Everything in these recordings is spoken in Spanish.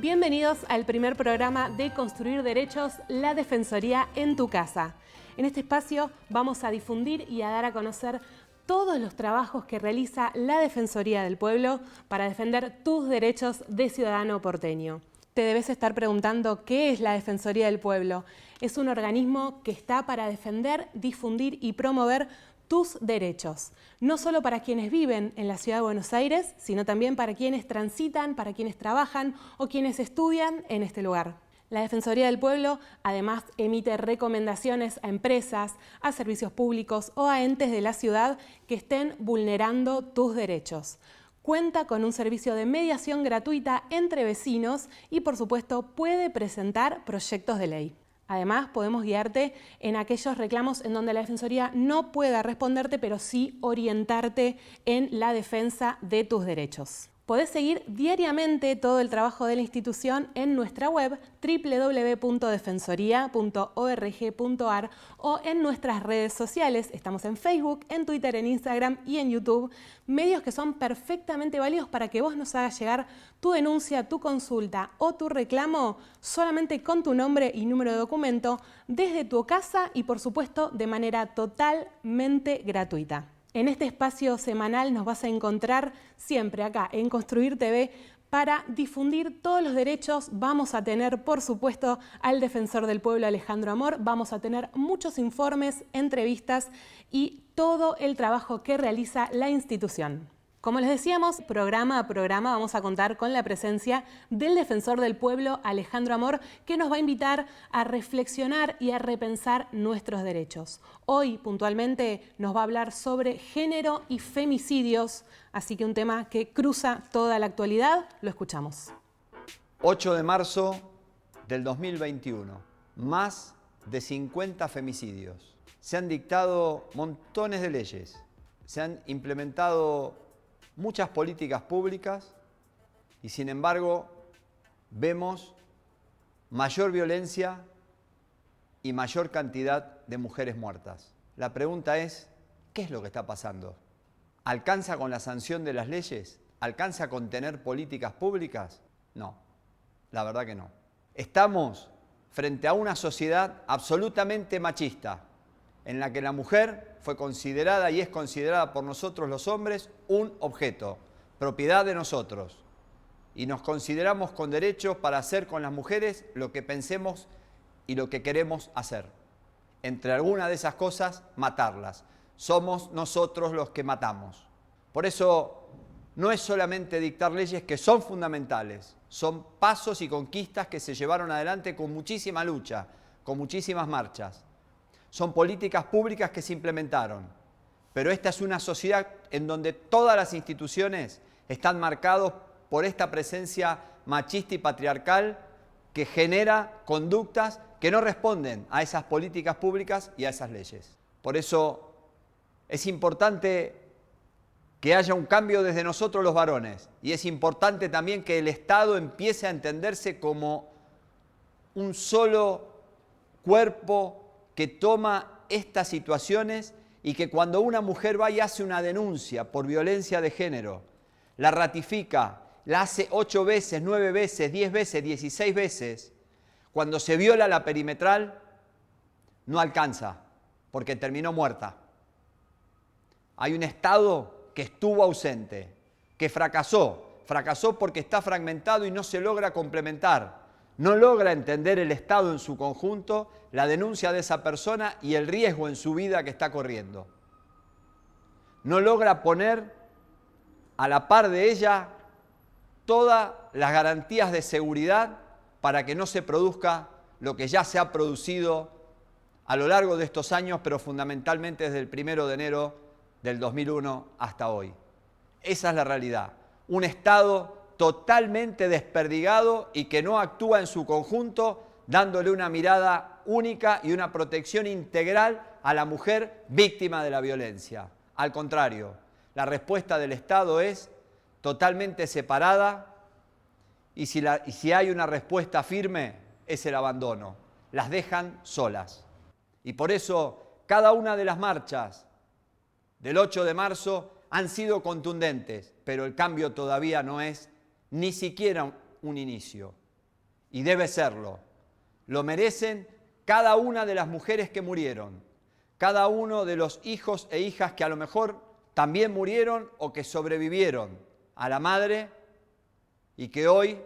Bienvenidos al primer programa de Construir Derechos, la Defensoría en tu casa. En este espacio vamos a difundir y a dar a conocer todos los trabajos que realiza la Defensoría del Pueblo para defender tus derechos de ciudadano porteño. Te debes estar preguntando qué es la Defensoría del Pueblo. Es un organismo que está para defender, difundir y promover tus derechos, no solo para quienes viven en la Ciudad de Buenos Aires, sino también para quienes transitan, para quienes trabajan o quienes estudian en este lugar. La Defensoría del Pueblo además emite recomendaciones a empresas, a servicios públicos o a entes de la ciudad que estén vulnerando tus derechos. Cuenta con un servicio de mediación gratuita entre vecinos y, por supuesto, puede presentar proyectos de ley. Además, podemos guiarte en aquellos reclamos en donde la Defensoría no pueda responderte, pero sí orientarte en la defensa de tus derechos. Podés seguir diariamente todo el trabajo de la institución en nuestra web www.defensoria.org.ar o en nuestras redes sociales. Estamos en Facebook, en Twitter, en Instagram y en YouTube. Medios que son perfectamente válidos para que vos nos hagas llegar tu denuncia, tu consulta o tu reclamo solamente con tu nombre y número de documento desde tu casa y, por supuesto, de manera totalmente gratuita. En este espacio semanal nos vas a encontrar siempre acá en Construir TV para difundir todos los derechos. Vamos a tener, por supuesto, al Defensor del Pueblo, Alejandro Amor. Vamos a tener muchos informes, entrevistas y todo el trabajo que realiza la institución. Como les decíamos, programa a programa vamos a contar con la presencia del Defensor del Pueblo, Alejandro Amor, que nos va a invitar a reflexionar y a repensar nuestros derechos. Hoy, puntualmente, nos va a hablar sobre género y femicidios, así que un tema que cruza toda la actualidad. Lo escuchamos. 8 de marzo del 2021, más de 50 femicidios. Se han dictado montones de leyes, se han implementado muchas políticas públicas y, sin embargo, vemos mayor violencia y mayor cantidad de mujeres muertas. La pregunta es, ¿qué es lo que está pasando? ¿Alcanza con la sanción de las leyes? ¿Alcanza con tener políticas públicas? No, la verdad que no. Estamos frente a una sociedad absolutamente machista, en la que la mujer fue considerada y es considerada por nosotros los hombres un objeto, propiedad de nosotros. Y nos consideramos con derechos para hacer con las mujeres lo que pensemos y lo que queremos hacer. Entre algunas de esas cosas, matarlas. Somos nosotros los que matamos. Por eso no es solamente dictar leyes que son fundamentales, son pasos y conquistas que se llevaron adelante con muchísima lucha, con muchísimas marchas. Son políticas públicas que se implementaron, pero esta es una sociedad en donde todas las instituciones están marcadas por esta presencia machista y patriarcal que genera conductas que no responden a esas políticas públicas y a esas leyes. Por eso es importante que haya un cambio desde nosotros los varones y es importante también que el Estado empiece a entenderse como un solo cuerpo que toma estas situaciones y que cuando una mujer va y hace una denuncia por violencia de género, la ratifica, la hace 8 veces, 9 veces, 10 veces, 16 veces, cuando se viola la perimetral, no alcanza, porque terminó muerta. Hay un Estado que estuvo ausente, que fracasó porque está fragmentado y no se logra complementar. No logra entender el Estado en su conjunto, la denuncia de esa persona y el riesgo en su vida que está corriendo. No logra poner a la par de ella todas las garantías de seguridad para que no se produzca lo que ya se ha producido a lo largo de estos años, pero fundamentalmente desde el 1 de enero del 2001 hasta hoy. Esa es la realidad. Un Estado totalmente desperdigado y que no actúa en su conjunto, dándole una mirada única y una protección integral a la mujer víctima de la violencia. Al contrario, la respuesta del Estado es totalmente separada y si hay una respuesta firme, es el abandono. Las dejan solas. Y por eso, cada una de las marchas del 8 de marzo han sido contundentes, pero el cambio todavía no es ni siquiera un inicio. y debe serlo. Lo merecen cada una de las mujeres que murieron, cada uno de los hijos e hijas que a lo mejor también murieron o que sobrevivieron a la madre y que hoy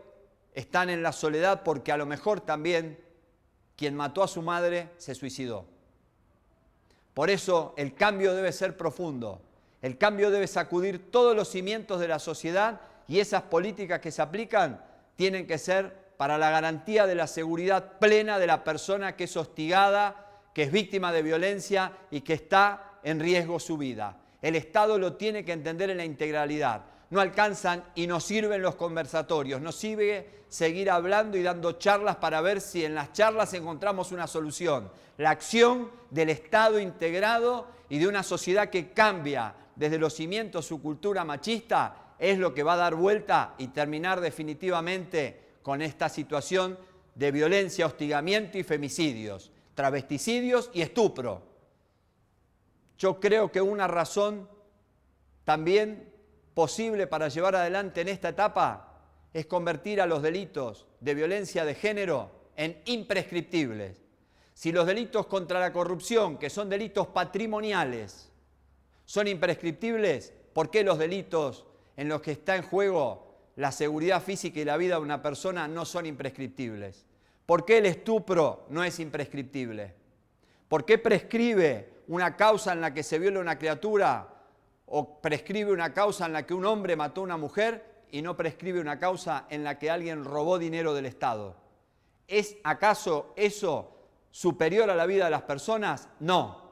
están en la soledad porque a lo mejor también quien mató a su madre se suicidó. Por eso el cambio debe ser profundo, el cambio debe sacudir todos los cimientos de la sociedad y esas políticas que se aplican tienen que ser para la garantía de la seguridad plena de la persona que es hostigada, que es víctima de violencia y que está en riesgo su vida. El Estado lo tiene que entender en la integralidad. No alcanzan y no sirven los conversatorios, no sirve seguir hablando y dando charlas para ver si en las charlas encontramos una solución. La acción del Estado integrado y de una sociedad que cambia desde los cimientos su cultura machista es lo que va a dar vuelta y terminar definitivamente con esta situación de violencia, hostigamiento y femicidios, travesticidios y estupro. Yo creo que una razón también posible para llevar adelante en esta etapa es convertir a los delitos de violencia de género en imprescriptibles. Si los delitos contra la corrupción, que son delitos patrimoniales, son imprescriptibles, ¿por qué los delitos en los que está en juego la seguridad física y la vida de una persona no son imprescriptibles? ¿Por qué el estupro no es imprescriptible? ¿Por qué prescribe una causa en la que se viola una criatura o prescribe una causa en la que un hombre mató a una mujer y no prescribe una causa en la que alguien robó dinero del Estado? ¿Es acaso eso superior a la vida de las personas? No.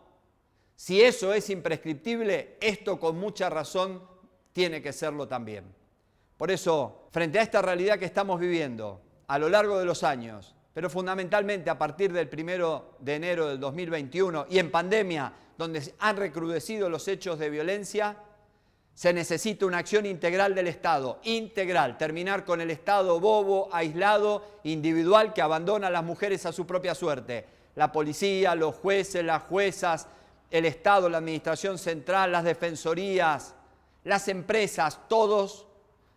Si eso es imprescriptible, esto con mucha razón tiene que serlo también. Por eso, frente a esta realidad que estamos viviendo a lo largo de los años, pero fundamentalmente a partir del 1 de enero del 2021 y en pandemia, donde han recrudecido los hechos de violencia, se necesita una acción integral del Estado, integral, terminar con el Estado bobo, aislado, individual, que abandona a las mujeres a su propia suerte. La policía, los jueces, las juezas, el Estado, la administración central, las defensorías, las empresas, todos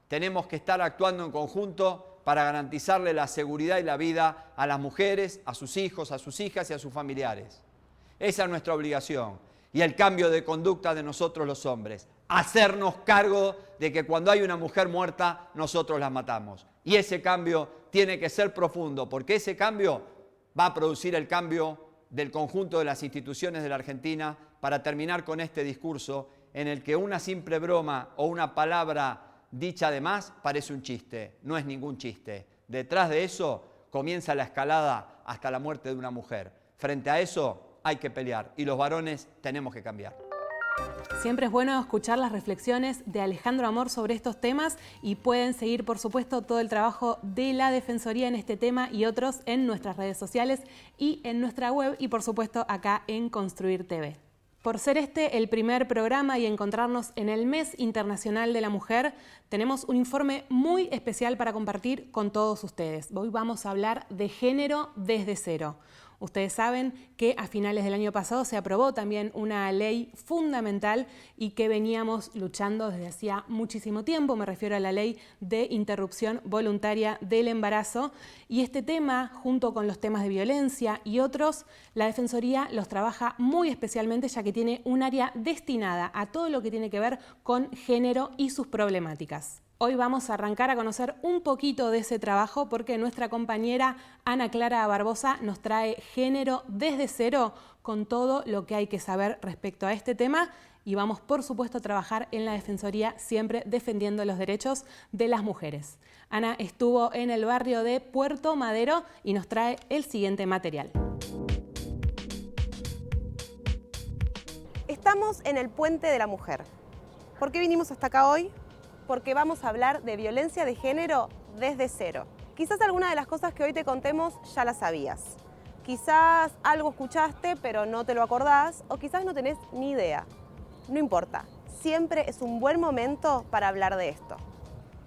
tenemos que estar actuando en conjunto para garantizarle la seguridad y la vida a las mujeres, a sus hijos, a sus hijas y a sus familiares. Esa es nuestra obligación y el cambio de conducta de nosotros los hombres. Hacernos cargo de que cuando hay una mujer muerta, nosotros la matamos. Y ese cambio tiene que ser profundo, porque ese cambio va a producir el cambio del conjunto de las instituciones de la Argentina para terminar con este discurso en el que una simple broma o una palabra dicha de más parece un chiste. No es ningún chiste. Detrás de eso comienza la escalada hasta la muerte de una mujer. Frente a eso hay que pelear y los varones tenemos que cambiar. Siempre es bueno escuchar las reflexiones de Alejandro Amor sobre estos temas y pueden seguir, por supuesto, todo el trabajo de la Defensoría en este tema y otros en nuestras redes sociales y en nuestra web y, por supuesto, acá en Construir TV. Por ser este el primer programa y encontrarnos en el Mes Internacional de la Mujer, tenemos un informe muy especial para compartir con todos ustedes. Hoy vamos a hablar de género desde cero. Ustedes saben que a finales del año pasado se aprobó también una ley fundamental y que veníamos luchando desde hacía muchísimo tiempo. Me refiero a la ley de interrupción voluntaria del embarazo. Y este tema, junto con los temas de violencia y otros, la Defensoría los trabaja muy especialmente, ya que tiene un área destinada a todo lo que tiene que ver con género y sus problemáticas. Hoy vamos a arrancar a conocer un poquito de ese trabajo porque nuestra compañera Ana Clara Barbosa nos trae Género desde cero con todo lo que hay que saber respecto a este tema y vamos, por supuesto, a trabajar en la Defensoría siempre defendiendo los derechos de las mujeres. Ana estuvo en el barrio de Puerto Madero y nos trae el siguiente material. Estamos en el Puente de la Mujer. ¿Por qué vinimos hasta acá hoy? Porque vamos a hablar de violencia de género desde cero. Quizás alguna de las cosas que hoy te contemos ya las sabías. Quizás algo escuchaste pero no te lo acordás o quizás no tenés ni idea. No importa, siempre es un buen momento para hablar de esto.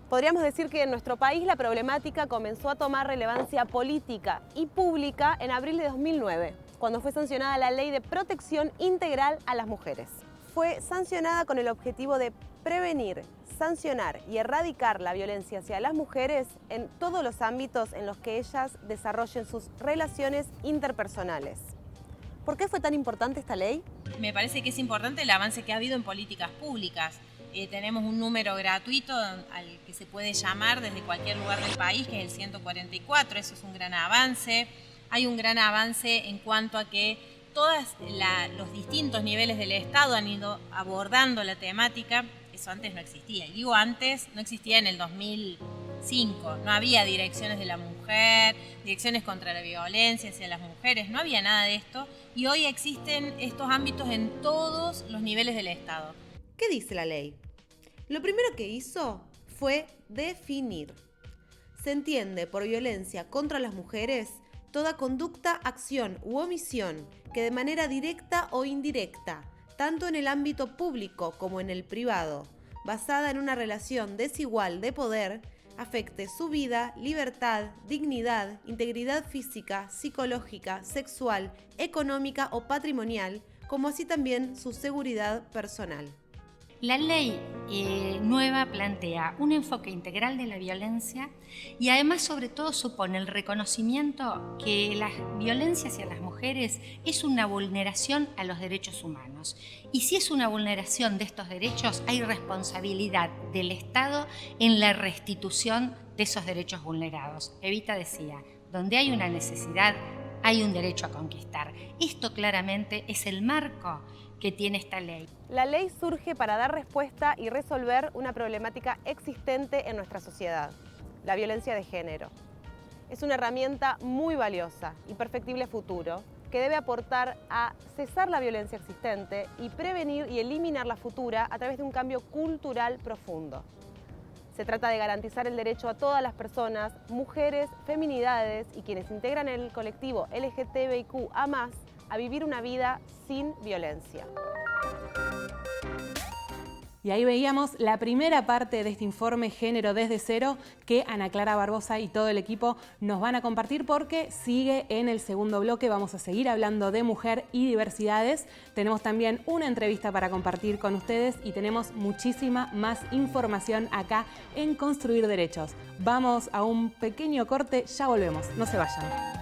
Podríamos decir que en nuestro país la problemática comenzó a tomar relevancia política y pública en abril de 2009, cuando fue sancionada la Ley de Protección Integral a las Mujeres. fue sancionada con el objetivo de prevenir, sancionar y erradicar la violencia hacia las mujeres en todos los ámbitos en los que ellas desarrollen sus relaciones interpersonales. ¿Por qué fue tan importante esta ley? Me parece que es importante el avance que ha habido en políticas públicas. Tenemos un número gratuito al que se puede llamar desde cualquier lugar del país, que es el 144, eso es un gran avance. Hay un gran avance en cuanto a que todos los distintos niveles del Estado han ido abordando la temática. Eso antes no existía. Y digo antes, no existía en el 2005. No había direcciones de la mujer, direcciones contra la violencia hacia las mujeres, no había nada de esto. Y hoy existen estos ámbitos en todos los niveles del Estado. ¿Qué dice la ley? Lo primero que hizo fue definir. Se entiende por violencia contra las mujeres toda conducta, acción u omisión que de manera directa o indirecta, tanto en el ámbito público como en el privado, basada en una relación desigual de poder, afecte su vida, libertad, dignidad, integridad física, psicológica, sexual, económica o patrimonial, como así también su seguridad personal. La ley nueva plantea un enfoque integral de la violencia y además sobre todo supone el reconocimiento que la violencia hacia las mujeres es una vulneración a los derechos humanos. Y si es una vulneración de estos derechos, hay responsabilidad del Estado en la restitución de esos derechos vulnerados. Evita decía, donde hay una necesidad, hay un derecho a conquistar. Esto claramente es el marco que tiene esta ley. La ley surge para dar respuesta y resolver una problemática existente en nuestra sociedad, la violencia de género. Es una herramienta muy valiosa y perfectible a futuro que debe aportar a cesar la violencia existente y prevenir y eliminar la futura a través de un cambio cultural profundo. Se trata de garantizar el derecho a todas las personas, mujeres, feminidades y quienes integran el colectivo LGTBIQ+, a vivir una vida sin violencia. Y ahí veíamos la primera parte de este informe Género desde cero que Ana Clara Barbosa y todo el equipo nos van a compartir porque sigue en el segundo bloque. Vamos a seguir hablando de mujer y diversidades. Tenemos también una entrevista para compartir con ustedes y tenemos muchísima más información acá en Construir Derechos. Vamos a un pequeño corte, ya volvemos, no se vayan.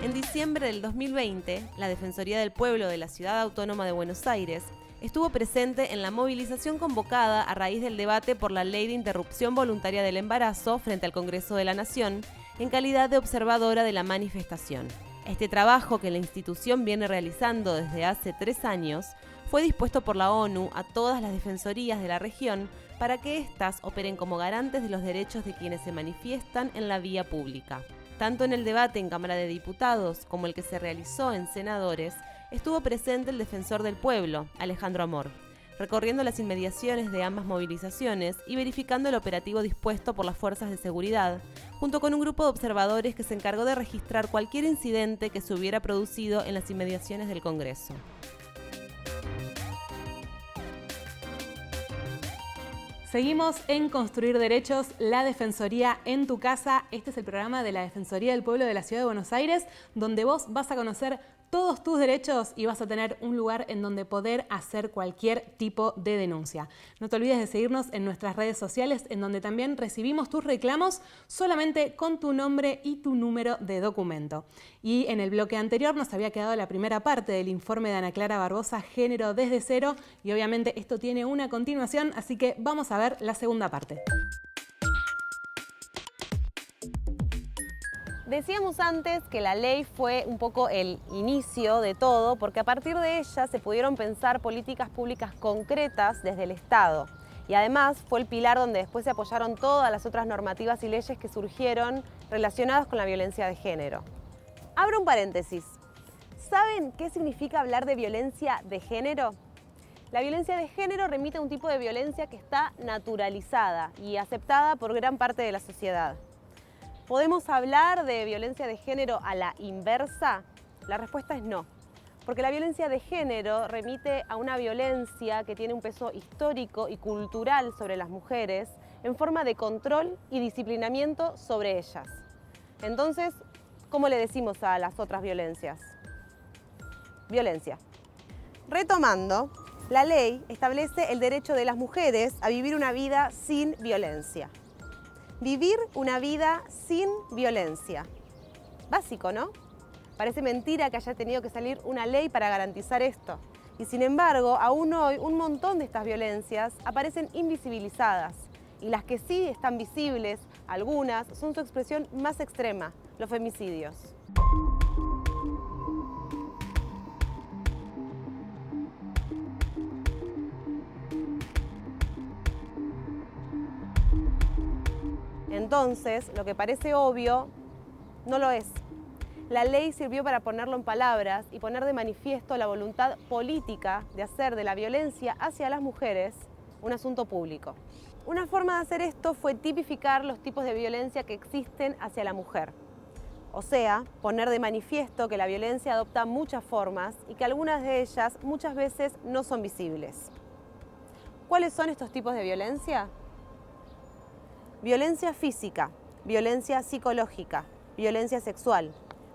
En diciembre del 2020, la Defensoría del Pueblo de la Ciudad Autónoma de Buenos Aires estuvo presente en la movilización convocada a raíz del debate por la Ley de Interrupción Voluntaria del Embarazo frente al Congreso de la Nación, en calidad de observadora de la manifestación. Este trabajo que la institución viene realizando desde hace 3 años fue dispuesto por la ONU a todas las defensorías de la región para que éstas operen como garantes de los derechos de quienes se manifiestan en la vía pública. Tanto en el debate en Cámara de Diputados como el que se realizó en Senadores, estuvo presente el defensor del pueblo, Alejandro Amor, recorriendo las inmediaciones de ambas movilizaciones y verificando el operativo dispuesto por las fuerzas de seguridad, junto con un grupo de observadores que se encargó de registrar cualquier incidente que se hubiera producido en las inmediaciones del Congreso. Seguimos en Construir Derechos, la Defensoría en tu casa. Este es el programa de la Defensoría del Pueblo de la Ciudad de Buenos Aires, donde vos vas a conocer todos tus derechos y vas a tener un lugar en donde poder hacer cualquier tipo de denuncia. No te olvides de seguirnos en nuestras redes sociales, en donde también recibimos tus reclamos solamente con tu nombre y tu número de documento. Y en el bloque anterior nos había quedado la primera parte del informe de Ana Clara Barbosa, Género desde cero, y obviamente esto tiene una continuación, así que vamos a ver la segunda parte. Decíamos antes que la ley fue un poco el inicio de todo, porque a partir de ella se pudieron pensar políticas públicas concretas desde el Estado. Y además fue el pilar donde después se apoyaron todas las otras normativas y leyes que surgieron relacionadas con la violencia de género. Abro un paréntesis. ¿Saben qué significa hablar de violencia de género? La violencia de género remite a un tipo de violencia que está naturalizada y aceptada por gran parte de la sociedad. ¿Podemos hablar de violencia de género a la inversa? La respuesta es no, porque la violencia de género remite a una violencia que tiene un peso histórico y cultural sobre las mujeres, en forma de control y disciplinamiento sobre ellas. Entonces, ¿cómo le decimos a las otras violencias? Violencia. Retomando, la ley establece el derecho de las mujeres a vivir una vida sin violencia. Vivir una vida sin violencia. Básico, ¿no? Parece mentira que haya tenido que salir una ley para garantizar esto. Y sin embargo, aún hoy un montón de estas violencias aparecen invisibilizadas. Y las que sí están visibles, algunas, son su expresión más extrema, los femicidios. Entonces, lo que parece obvio, no lo es. La ley sirvió para ponerlo en palabras y poner de manifiesto la voluntad política de hacer de la violencia hacia las mujeres un asunto público. Una forma de hacer esto fue tipificar los tipos de violencia que existen hacia la mujer. O sea, poner de manifiesto que la violencia adopta muchas formas y que algunas de ellas muchas veces no son visibles. ¿Cuáles son estos tipos de violencia? Violencia física, violencia psicológica, violencia sexual,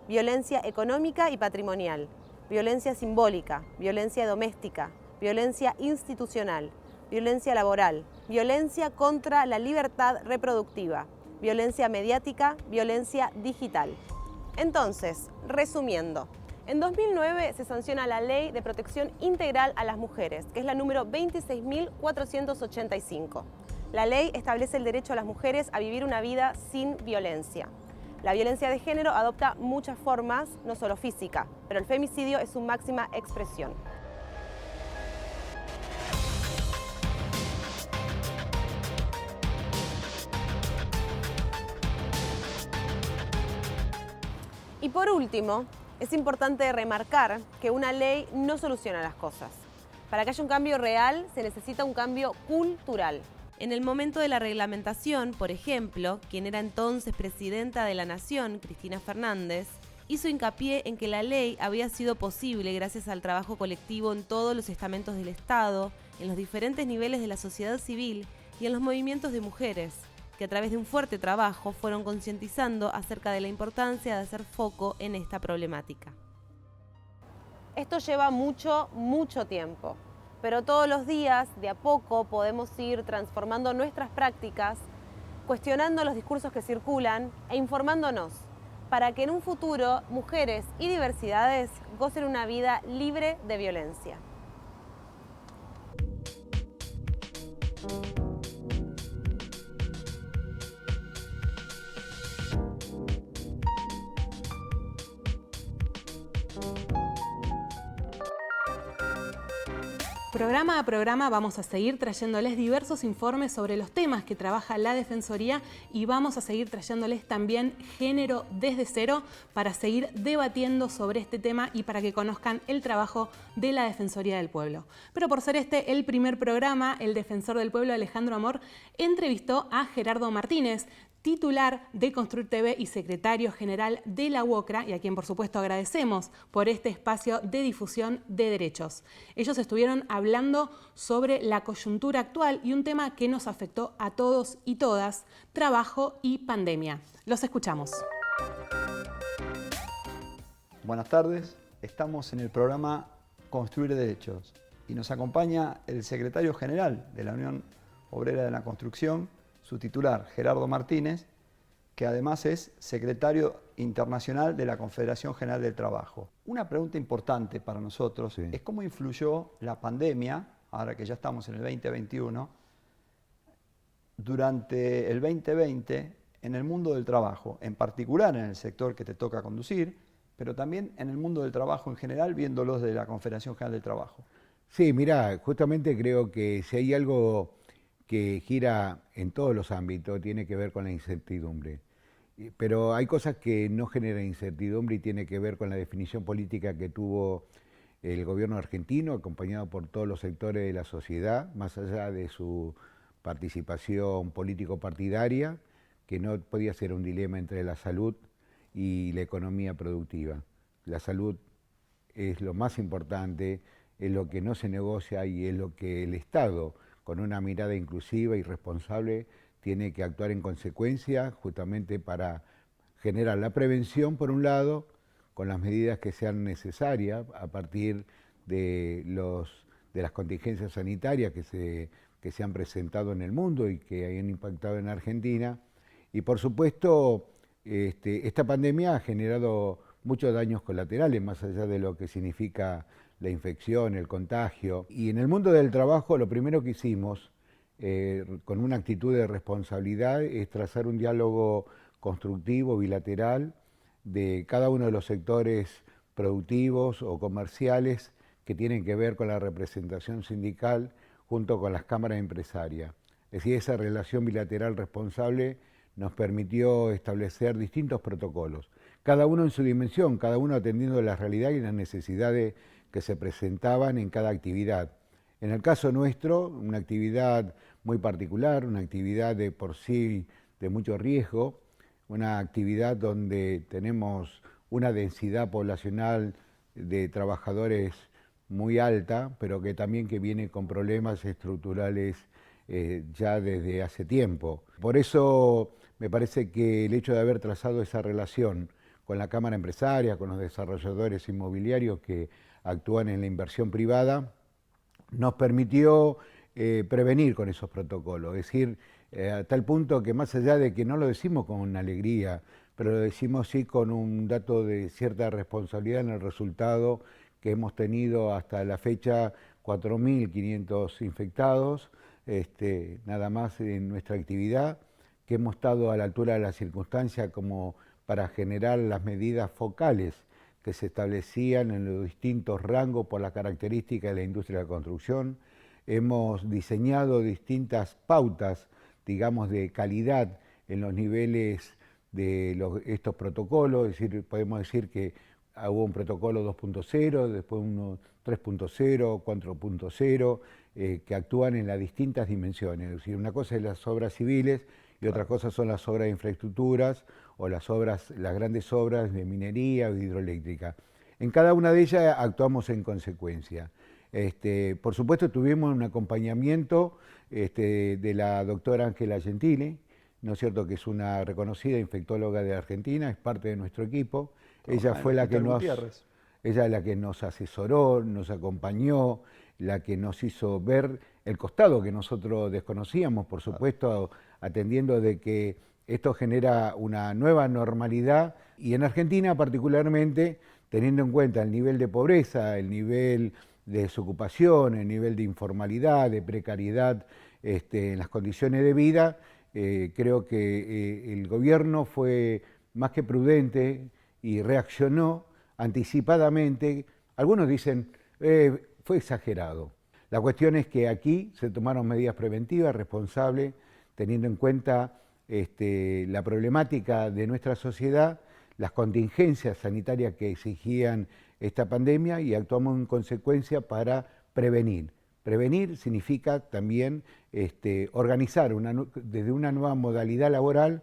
violencia económica y patrimonial, violencia simbólica, violencia doméstica, violencia institucional, violencia laboral, violencia contra la libertad reproductiva, violencia mediática, violencia digital. Entonces, resumiendo, en 2009 se sanciona la Ley de Protección Integral a las Mujeres, que es la número 26.485. La ley establece el derecho a las mujeres a vivir una vida sin violencia. La violencia de género adopta muchas formas, no solo física, pero el femicidio es su máxima expresión. Y por último, es importante remarcar que una ley no soluciona las cosas. Para que haya un cambio real, se necesita un cambio cultural. En el momento de la reglamentación, por ejemplo, quien era entonces presidenta de la Nación, Cristina Fernández, hizo hincapié en que la ley había sido posible gracias al trabajo colectivo en todos los estamentos del Estado, en los diferentes niveles de la sociedad civil y en los movimientos de mujeres, que a través de un fuerte trabajo fueron concientizando acerca de la importancia de hacer foco en esta problemática. Esto lleva mucho tiempo, pero todos los días, de a poco, podemos ir transformando nuestras prácticas, cuestionando los discursos que circulan e informándonos, para que en un futuro mujeres y diversidades gocen una vida libre de violencia. Programa a programa vamos a seguir trayéndoles diversos informes sobre los temas que trabaja la Defensoría y vamos a seguir trayéndoles también Género desde Cero para seguir debatiendo sobre este tema y para que conozcan el trabajo de la Defensoría del Pueblo. Pero por ser este el primer programa, el Defensor del Pueblo, Alejandro Amor, entrevistó a Gerardo Martínez, titular de Construir TV y secretario general de la UOCRA, y a quien por supuesto agradecemos por este espacio de difusión de derechos. Ellos estuvieron hablando sobre la coyuntura actual y un tema que nos afectó a todos y todas, trabajo y pandemia. Los escuchamos. Buenas tardes, estamos en el programa Construir Derechos y nos acompaña el secretario general de la Unión Obrera de la Construcción, su titular, Gerardo Martínez, que además es secretario internacional de la Confederación General del Trabajo. Una pregunta importante para nosotros es cómo influyó la pandemia, ahora que ya estamos en el 2021, durante el 2020 en el mundo del trabajo, en particular en el sector que te toca conducir, pero también en el mundo del trabajo en general, viéndolos de la Confederación General del Trabajo. Sí, mirá, justamente creo que si hay algo que gira en todos los ámbitos, tiene que ver con la incertidumbre. Pero hay cosas que no generan incertidumbre y tiene que ver con la definición política que tuvo el gobierno argentino, acompañado por todos los sectores de la sociedad, más allá de su participación político-partidaria, que no podía ser un dilema entre la salud y la economía productiva. La salud es lo más importante, es lo que no se negocia y es lo que el Estado, con una mirada inclusiva y responsable, tiene que actuar en consecuencia justamente para generar la prevención, por un lado, con las medidas que sean necesarias a partir de las contingencias sanitarias que se han presentado en el mundo y que hayan impactado en Argentina. Y por supuesto, esta pandemia ha generado muchos daños colaterales, más allá de lo que significa la infección, el contagio. Y en el mundo del trabajo, lo primero que hicimos, con una actitud de responsabilidad, es trazar un diálogo constructivo, bilateral, de cada uno de los sectores productivos o comerciales que tienen que ver con la representación sindical junto con las cámaras empresarias. Es decir, esa relación bilateral responsable nos permitió establecer distintos protocolos, cada uno en su dimensión, cada uno atendiendo las realidades y las necesidades que se presentaban en cada actividad. En el caso nuestro, una actividad muy particular, una actividad de por sí de mucho riesgo, una actividad donde tenemos una densidad poblacional de trabajadores muy alta, pero que también viene con problemas estructurales ya desde hace tiempo. Por eso me parece que el hecho de haber trazado esa relación con la Cámara Empresaria, con los desarrolladores inmobiliarios que actúan en la inversión privada, nos permitió prevenir con esos protocolos. Es decir, a tal punto que más allá de que no lo decimos con una alegría, pero lo decimos sí con un dato de cierta responsabilidad en el resultado que hemos tenido hasta la fecha 4.500 infectados, nada más en nuestra actividad, que hemos estado a la altura de la circunstancia como para generar las medidas focales que se establecían en los distintos rangos por la característica de la industria de la construcción. Hemos diseñado distintas pautas, digamos, de calidad en los niveles de estos protocolos, es decir, podemos decir que hubo un protocolo 2.0, después uno 3.0, 4.0, que actúan en las distintas dimensiones. Es decir, una cosa es las obras civiles y otra cosa son las obras de infraestructuras o las grandes obras de minería o hidroeléctrica. En cada una de ellas actuamos en consecuencia. Por supuesto tuvimos un acompañamiento de la doctora Ángela Gentili, ¿no es cierto?, que es una reconocida infectóloga de Argentina, es parte de nuestro equipo. Ella fue la que nos asesoró, nos acompañó, la que nos hizo ver el costado que nosotros desconocíamos, por supuesto, atendiendo de que esto genera una nueva normalidad y en Argentina particularmente, teniendo en cuenta el nivel de pobreza, el nivel de desocupación, el nivel de informalidad, de precariedad en las condiciones de vida, creo que el gobierno fue más que prudente y reaccionó anticipadamente. Algunos dicen, fue exagerado. La cuestión es que aquí se tomaron medidas preventivas, responsables, teniendo en cuenta la problemática de nuestra sociedad, las contingencias sanitarias que exigían esta pandemia y actuamos en consecuencia para prevenir. Prevenir significa también organizar desde una nueva modalidad laboral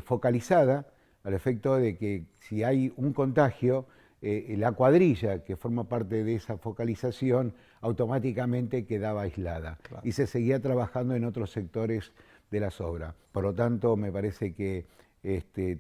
focalizada al efecto de que si hay un contagio, la cuadrilla que forma parte de esa focalización automáticamente quedaba aislada. Claro. Y se seguía trabajando en otros sectores de las obras. Por lo tanto, me parece que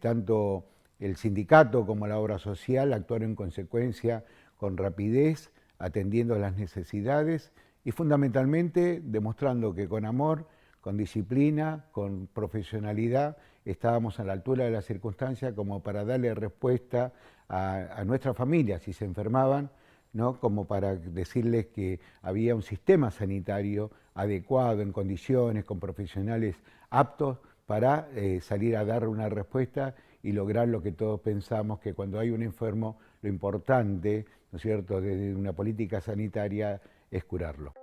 tanto el sindicato como la obra social actuaron en consecuencia con rapidez, atendiendo las necesidades y fundamentalmente demostrando que con amor, con disciplina, con profesionalidad, estábamos a la altura de las circunstancias como para darle respuesta a nuestras familias si se enfermaban, ¿no?, como para decirles que había un sistema sanitario adecuado, en condiciones, con profesionales aptos para salir a dar una respuesta y lograr lo que todos pensamos, que cuando hay un enfermo, lo importante, ¿no es cierto?, desde una política sanitaria es curarlo.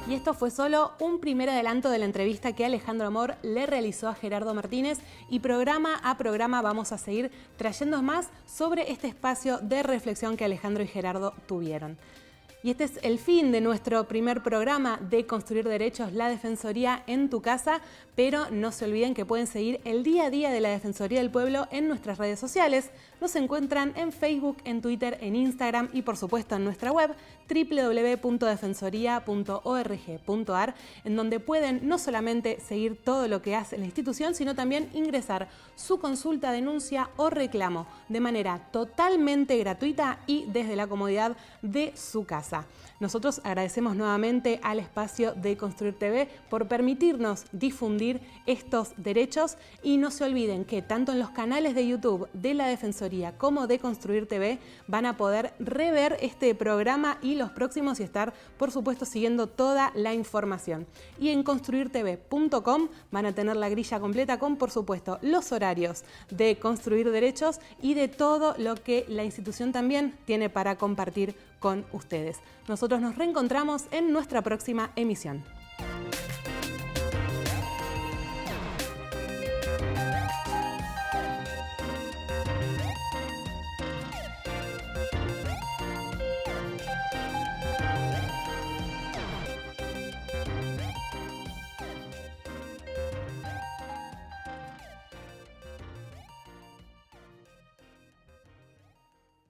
Y esto fue solo un primer adelanto de la entrevista que Alejandro Amor le realizó a Gerardo Martínez y programa a programa vamos a seguir trayendo más sobre este espacio de reflexión que Alejandro y Gerardo tuvieron. Y este es el fin de nuestro primer programa de Construir Derechos, la Defensoría en tu casa, pero no se olviden que pueden seguir el día a día de la Defensoría del Pueblo en nuestras redes sociales. Nos encuentran en Facebook, en Twitter, en Instagram y por supuesto en nuestra web www.defensoría.org.ar, en donde pueden no solamente seguir todo lo que hace la institución, sino también ingresar su consulta, denuncia o reclamo de manera totalmente gratuita y desde la comodidad de su casa. Nosotros agradecemos nuevamente al espacio de Construir TV por permitirnos difundir estos derechos, y no se olviden que tanto en los canales de YouTube de la Defensoría como de Construir TV van a poder rever este programa y los próximos y estar, por supuesto, siguiendo toda la información. Y en construirtv.com van a tener la grilla completa con, por supuesto, los horarios de Construir Derechos y de todo lo que la institución también tiene para compartir con ustedes. Nosotros nos reencontramos en nuestra próxima emisión.